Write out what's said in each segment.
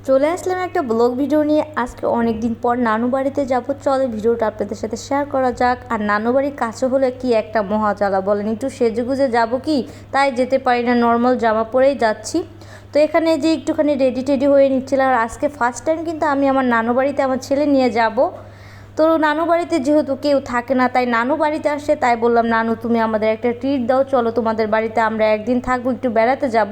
চলে আসলাম একটা blog video নিয়ে। আজকে অনেক দিন পর নানু বাড়িতে যাবো, চলে ভিডিওটা আপনাদের সাথে শেয়ার করা যাক। আর নানু বাড়ির কাছে হলে কি একটা মহা জ্বালা বলেন, একটু সেজেগুজে যাবো কি, তাই যেতে পারি না, নর্মাল জামা পরেই যাচ্ছি। তো এখানে যে একটুখানি রেডি টেডি হয়ে নিচ্ছিলাম। আর আজকে ফার্স্ট টাইম কিন্তু আমি আমার নানু বাড়িতে আমার ছেলে নিয়ে যাব। তো নানু বাড়িতে যেহেতু কেউ থাকে না, তাই নানু বাড়িতে আসে, তাই বললাম নানু তুমি আমাদের একটা ট্রিট দাও, চলো তোমাদের বাড়িতে আমরা একদিন থাকবো, একটু বেড়াতে যাব।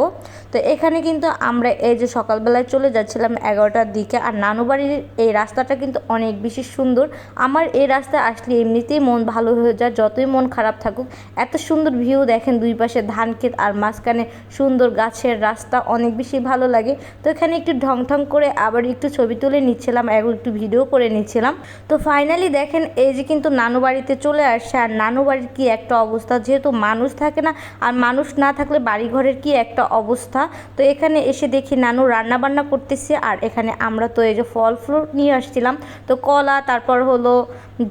তো এখানে কিন্তু আমরা এই যে সকালবেলায় চলে যাচ্ছিলাম 11টার দিকে। আর নানু বাড়ির এই রাস্তাটা কিন্তু অনেক বেশি সুন্দর। আমার এই রাস্তায় আসলে এমনিতেই মন ভালো হয়ে যায়, যতই মন খারাপ থাকুক। এত সুন্দর ভিউ দেখেন, দুই পাশে ধান ক্ষেত আর মাঝখানে সুন্দর গাছের রাস্তা, অনেক বেশি ভালো লাগে। তো এখানে একটু ঢং ঢং করে আবার একটু ছবি তুলে নিচ্ছিলাম এবং একটু ভিডিও করে নিচ্ছিলাম। তো ফাইনালি দেখেন এই যে কিন্তু নানু বাড়িতে চলে আসছে। আর নানু বাড়ির কি একটা অবস্থা, যেহেতু মানুষ থাকে না, আর মানুষ না থাকলে বাড়িঘরের কি একটা অবস্থা। তো এখানে এসে দেখি নানু রান্না বান্না করতেছে। আর এখানে আমরা তো এই যে ফল ফ্রুট নিয়ে আসছিলাম, তো কলা, তারপর হলো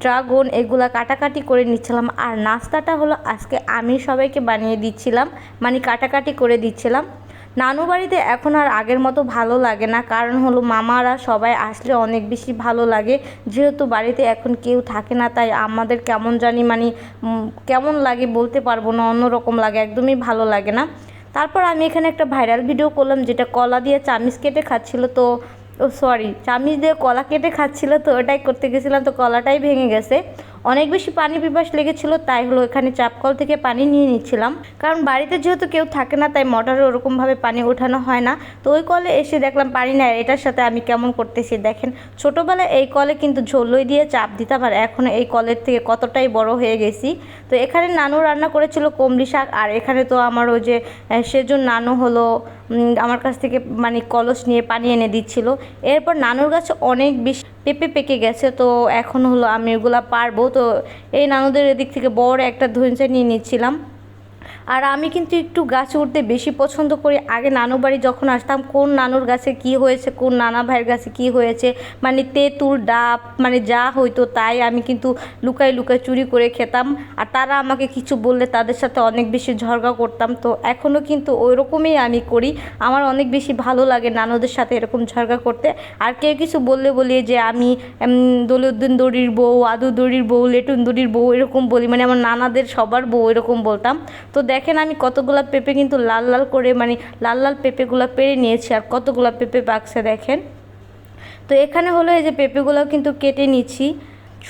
ড্রাগন, এগুলা কাটাকাটি করে নিচ্ছিলাম। আর নাস্তাটা হলো আজকে আমি সবাইকে বানিয়ে দিচ্ছিলাম, মানে কাটাকাটি করে দিচ্ছিলাম। নানু বাড়িতে এখন আর আগের মতো ভালো লাগে না, কারণ হলো মামারা সবাই আসলে অনেক বেশি ভালো লাগে। যেহেতু বাড়িতে এখন কেউ থাকে না, তাই আমাদের কেমন জানি মানে কেমন লাগে বলতে পারবো না, অন্যরকম লাগে, একদমই ভালো লাগে না। তারপর আমি এখানে একটা ভাইরাল ভিডিও করলাম, যেটা কলা দিয়ে চামিচ কেটে খাচ্ছিল। তো চামিচ দিয়ে কলা কেটে খাচ্ছিল, তো ওটাই করতে গেছিলাম, তো কলাটাই ভেঙে গেছে। অনেক বেশি পানি পিপাস লেগেছিলো, তাই হলো এখানে চাপকল থেকে পানি নিয়ে নিচ্ছিলাম। কারণ বাড়িতে যেহেতু কেউ থাকে না, তাই মোটরে ওরকমভাবে পানি ওঠানো হয় না। তো ওই কলে এসে দেখলাম পানি নেয়, এটার সাথে আমি কেমন করতেছি দেখেন। ছোটোবেলায় এই কলে কিন্তু ঝোলই দিয়ে চাপ দিতাম, আর এখন এই কলের থেকে কতটাই বড় হয়ে গেছি। তো এখানে নানু রান্না করেছিল কুমড়ি শাক। আর এখানে তো আমার ওই যে সেজন্য নানু হলো আমার কাছ থেকে মানে কলস নিয়ে পানি এনে দিচ্ছিল। এরপর নানুর কাছে অনেক বেশি পেঁপে পেকে গেছে, তো এখন হলো আমি ওগুলা পারবো। তো এই নানুদের এদিক থেকে বড় একটা ধইঞ্চা নিয়ে নিচ্ছিলাম। আর আমি কিন্তু একটু গাছে উঠতে বেশি পছন্দ করি। আগে নানু বাড়ি যখন আসতাম, কোন নানুর গাছে কি হয়েছে, কোন নানা ভাইয়ের গাছে কি হয়েছে, মানে তেঁতুল ডাব, মানে যা হইতো তাই আমি কিন্তু লুকাই লুকাই চুরি করে খেতাম। আর তারা আমাকে কিছু বললে তাদের সাথে অনেক বেশি ঝগড়া করতাম। তো এখনও কিন্তু ওই রকমই আমি করি। আমার অনেক বেশি ভালো লাগে নানুদের সাথে এরকম ঝগড়া করতে। আর কেউ কিছু বললে বলি যে আমি দলিউদ্দিন দড়ির বউ, আদু দড়ির বউ, লেটুন দড়ির বউ, এরকম বলি, মানে আমার নানাদের সবার বউ এরকম বলতাম। তো দেখেন আমি কতগুলা পেঁপে কিন্তু লাল লাল করে, মানে লাল লাল পেঁপেগুলো পেরে নিয়েছি। আর কতগুলা পেঁপে পাকছে দেখেন। তো এখানে হলো এই যে পেঁপেগুলো কিন্তু কেটে নিচ্ছি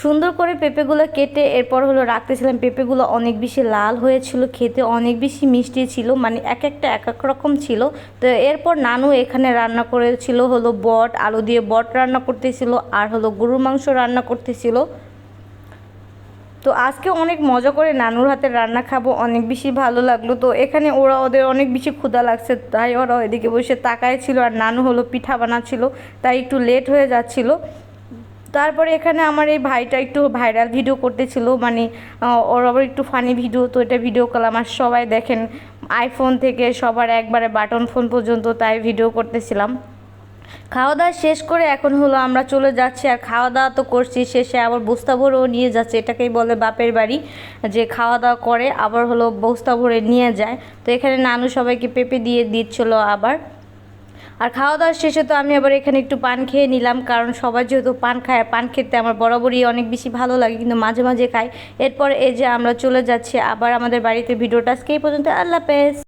সুন্দর করে। পেঁপেগুলো কেটে এরপর হলো রাখতেছিলাম। পেঁপেগুলো অনেক বেশি লাল হয়েছিল, খেতে অনেক বেশি মিষ্টি ছিল, মানে এক একটা এক এক রকম ছিল। তো এরপর নানু এখানে রান্না করেছিল হলো বট, আলু দিয়ে বট রান্না করতেছিল, আর হলো গরুর মাংস রান্না করতেছিল। তো আজকে অনেক মজা করে নানুর হাতের রান্না খাবো, অনেক বেশি ভালো লাগলো। তো এখানে ওদের অনেক বেশি ক্ষুধা লাগছে, তাই ওরা এদিকে বসে তাকায় ছিল। আর নানু হলো পিঠা বানাচ্ছিল, তাই একটু লেট হয়ে যাচ্ছিল। তারপরে এখানে আমার এই ভাইটা একটু ভাইরাল ভিডিও করতেছিল, মানে ওর আবার একটু ফানি ভিডিও, তো এটা ভিডিও করলাম। আর সবাই দেখেন আইফোন থেকে সবার একবারে বাটন ফোন পর্যন্ত, তাই ভিডিও করতেছিলাম। খাওয়া দাওয়া শেষ করে এখন হলো আমরা চলে যাচ্ছি। আর খাওয়া দাওয়া তো করছি, শেষে আবার বস্তা ভরেও নিয়ে যাচ্ছে, এটাকেই বলে বাপের বাড়ি, যে খাওয়া দাওয়া করে আবার হলো বস্তা ভরে নিয়ে যায়। তো এখানে নানু সবাইকে পেঁপে দিয়ে দিচ্ছিলো আবার। আর খাওয়া দাওয়ার শেষে তো আমি আবার এখানে একটু পান খেয়ে নিলাম, কারণ সবাই যেহেতু পান খায়, পান খেতে আমার বরাবরই অনেক বেশি ভালো লাগে, কিন্তু মাঝে মাঝে খাই। এরপর এই যে আমরা চলে যাচ্ছি আবার আমাদের বাড়িতে। ভিডিওটা আজকে এই পর্যন্ত, আল্লাহ হাফেজ।